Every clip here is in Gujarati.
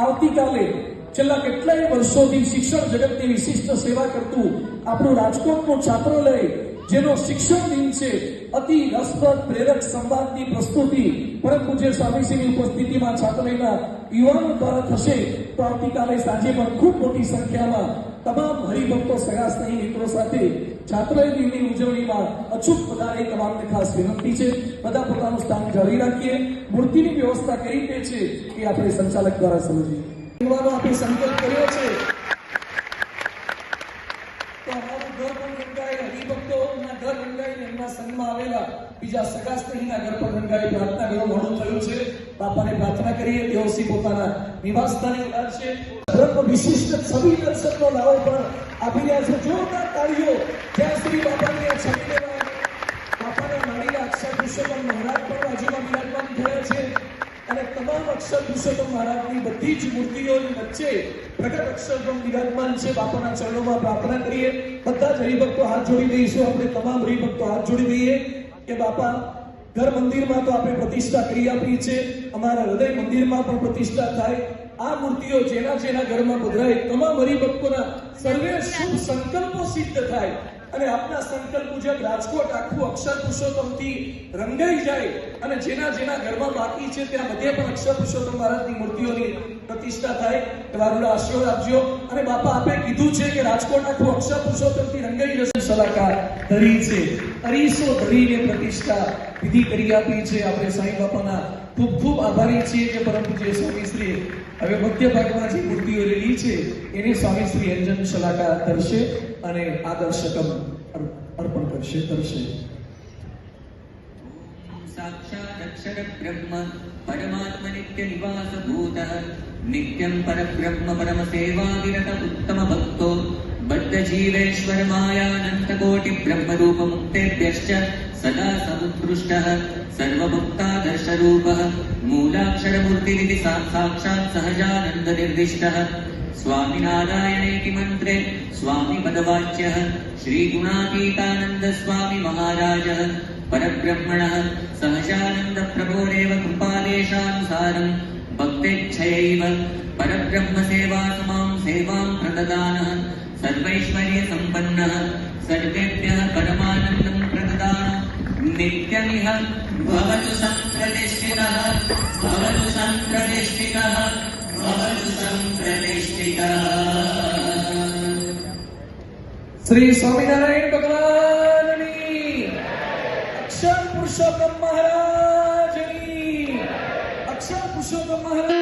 આવતીકાલે છેલ્લા કેટલાય વર્ષોથી શિક્ષણ જગતની વિશિષ્ટ સેવા કરતું આપણું રાજકોટનું છાત્રાલય, જેનો શિક્ષણ દિન છે, અતિ રસપ્રદ પ્રેરક સંવાદની પ્રસ્તુતિ પરમ પૂજ્ય સ્વામીશ્રીની ઉપસ્થિતિમાં છાત્રાલયના યુવાનો દ્વારા થશે. તો આવતીકાલે સાંજે પણ ખૂબ મોટી સંખ્યામાં તમામ હરિભક્તો, સગા સ્નેહી મિત્રો સાથે છાત્રાલય દિનની ઉજવણીમાં અચૂક પધારે તમામને ખાસ વિનંતી છે. બધા પોતાનું સ્થાન જાળવી રાખીએ. મૂર્તિની વ્યવસ્થા કઈ રીતે છે એ આપણે સંચાલક દ્વારા સમજીએ. યુવાનો આપણે સંકલ્પ કર્યો છે તો અમારું ઘર પણ રંગાય, હરિભક્તોના ઘર રંગાય, એમના સંગમાં આવેલા બીજા સગા સ્નેહીના ઘર પણ રંગાય. પ્રાર્થના ઘણું મોડું થયું છે. બાપાને પ્રાર્થના કરીએ તેઓ સી પોતાના નિવાસ સ્થાને ઉતારશે. બ્રહ્મ વિશિષ્ટ છબી દર્શનનો લાવો પણ આપી રહ્યા છે. જોરદાર તાળીઓ. જ્યાં સુધી બાપાની આ છબી લેવા બાપાના માળીના અક્ષર પુરુષોત્તમ મહારાજ પણ બાજુમાં બિરાજમાન થયા છે અને તમામ અક્ષર પુરુષોત્તમ મહારાજની બધી જ મૂર્તિઓની વચ્ચે પ્રગટ અક્ષરબ્રહ્મ બિરાજમાન છે. બાપાના ચરણોમાં પ્રાર્થના કરીએ. બધા જ હરિભક્તો હાથ જોડી દઈશું. આપણે તમામ હરિભક્તો હાથ જોડી દઈએ કે બાપા ઘર મંદિરમાં તો આપણે પ્રતિષ્ઠા કરી આપી છે, અમારા હૃદય મંદિરમાં પણ પ્રતિષ્ઠા થાય. આ મૂર્તિઓ જેના જેના ઘરમાં પધરાય તમામ હરિભક્તોના સર્વે શુભ સંકલ્પો સિદ્ધ થાય અને આપના સંકલ્પ મુજબ રાજકોટ આખું અક્ષર પુરુષોત્તમથી રંગાઈ જાય અને જેના જેના ઘરમાં બાકી છે ત્યાં બધે પણ અક્ષર પુરુષોત્તમ મહારાજની મૂર્તિઓની પ્રતિષ્ઠા થાય. તમારું આશીર્વાદ આપજો. અને બાપા આપે કીધું છે કે રાજકોટ આખું અક્ષર પુરુષોત્તમથી રંગાઈ જશે. સલાહકાર ધરી છે, અરીસો ધરીને પ્રતિષ્ઠા વિધિ કરી આપી છે. આપણે સાંઈ બાપાના ખૂબ ખૂબ આભારી છીએ કે પરમ પૂજ્ય સ્વામીશ્રી હવે મધ્ય ભાગમાં જે મૂર્તિઓ રેલી છે એને સ્વામીશ્રી અંજન સલાહકાર ધરશે અને આદર્શકમ અર્પણ કરશે. साक्षात् अक्षर ब्रह्म परमात्म नित्य निवास भूतः नित्यं परब्रह्म परम सेवा विरत उत्तम भक्तो बद्ध जीवेश्वर मायानंत कोटि ब्रह्म रूप मुक्तेभ्यश्च सदा समुत्कृष्टः सर्वभक्तादर्श रूपः मूलाक्षर मूर्तिरिति साक्षात् सहजानंद निर्दिष्टः स्वामिनारायणेति मंत्रे स्वामी पदवाच्यः श्री गुणातीतानंद स्वामी महाराजः परब्रह्मणः सहजानंद प्रभोरेव कृपादेशानुसारं भक्तेच्छयैव परब्रह्म सेवा समां सेवां प्रददानः सर्वैश्वर्य संपन्नः सर्वेभ्यः परमानन्दं प्रददानः नित्यमिह भवतु संप्रतिष्ठितः भवतु संप्रतिष्ठितः भवतु संप्रतिष्ठितः. श्री स्वामीनारायण भगवान अक्षर पुरुषोत्तम महाराज की, अक्षर पुरुषोत्तम महाराज.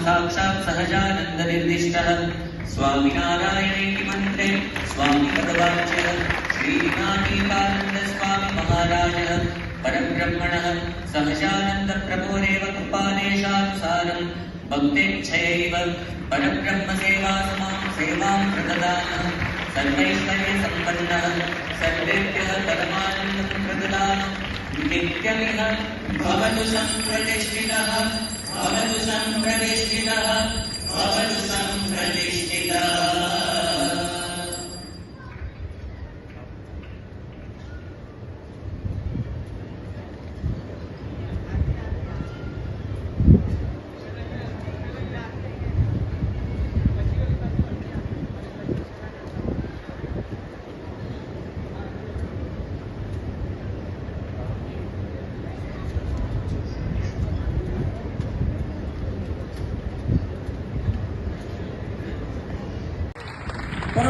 साक्षात् सहजानंद निर्दिष्टः स्वामिनारायणेति मंत्रे स्वामी पदवाच्यः श्री गुणातीतानंद स्वामी महाराजः परब्रह्मणः सहजानंद प्रभोरेव कृपादेशानुसारं भक्तेच्छयैव परब्रह्म सेवा समां सेवां प्रददानः सर्वैश्वर्य संपन्नः सर्वेभ्यः परमानन्दं प्रददानः नित्यमिह भवतु संप्रतिष्ठितः भवतु संप्रतिष्ठितः भवतु संप्रतिष्ठितः.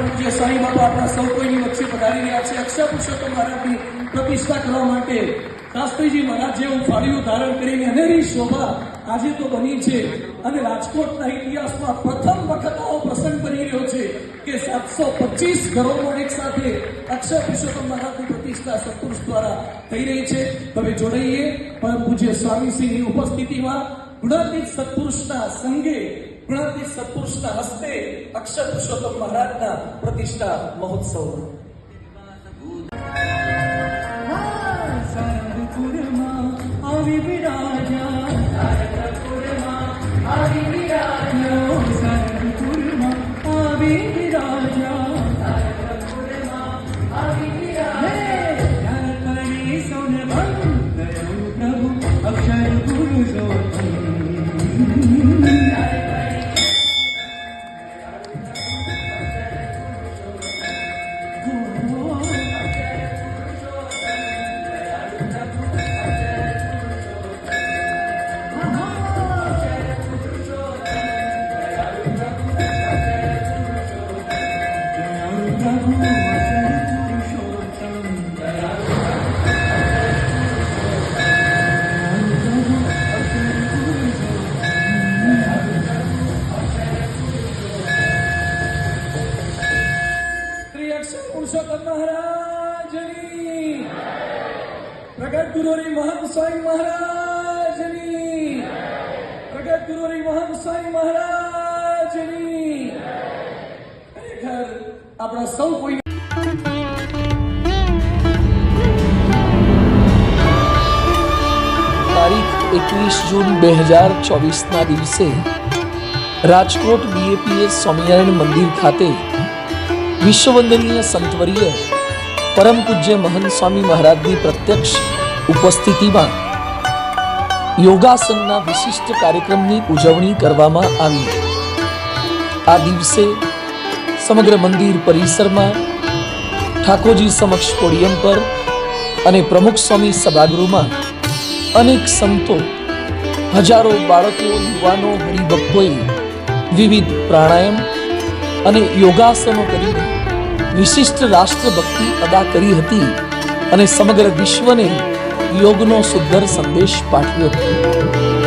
પરમ પૂજ્ય સ્વામી બાપા આપણા સૌ કોઈની વચ્ચે પધારી રહ્યા છે. અક્ષર પુરુષોત્તમ મહારાજની પ્રતિષ્ઠા કરવા માટે શાસ્ત્રીજી મહારાજ જેવું ફાળિયું ધારણ કરીને અનેરી શોભા આજે તો બની છે. અને રાજકોટના ઇતિહાસમાં પ્રથમ વખત આવો પ્રસંગ બની રહ્યો છે કે 725 ઘરોમાં એક સાથે અક્ષર પુરુષોત્તમ મહારાજની પ્રતિષ્ઠા સત્પુરુષ દ્વારા થઈ રહી છે. હવે જોડાઈએ પરમ પૂજ્ય સ્વામીશ્રીની ઉપસ્થિતિમાં ગુણાતીત સત્પુરુષના સંગે ગુણાતીત સત્પુરુષના હસ્તે અક્ષર પુરુષોત્તમ મહારાજના પ્રતિષ્ઠા મહોત્સવ. સારંગપુરમાં આવી બિરાજા, સારંગપુરમાં આવી બિરાજા, સારંગપુરમાં આવી બિરાજા, સારંગપુરમાં આવી બિરાજા. ત્યાર કરી સૌને ભંગ ગયો પ્રભુ અક્ષર પુરુષોત્તમ. પુરુષોત્તમ મહારાજની, પ્રગટ ગુરુરી મહંત સ્વામી મહારાજની, પ્રગટ ગુરુરી મહંત સ્વામી મહારાજની. ખરેખર આપણા સૌ કોઈ તારીખ 21 જૂન 2024ના દિવસે રાજકોટ બીએપીએસ સ્વામિનારાયણ મંદિર ખાતે વિશ્વવંદનીય સંતવર્ય પરમ પૂજ્ય મહંત સ્વામી મહારાજની પ્રત્યક્ષ ઉપસ્થિતિમાં યોગાસનના વિશિષ્ટ કાર્યક્રમની ઉજવણી કરવામાં આવી. આ દિવસે સમગ્ર મંદિર પરિસરમાં ઠાકોરજી સમક્ષ પોડિયમ પર અને પ્રમુખ સ્વામી સભાગૃહમાં અનેક સંતો, હજારો બાળકો, યુવાનો, હરિભક્તોએ વિવિધ પ્રાણાયામ અને યોગાસનો કરીને વિશિષ્ટ રાષ્ટ્રભક્તિ અદા કરી હતી અને સમગ્ર વિશ્વને યોગનો સુંદર સંદેશ પાઠવ્યો હતો.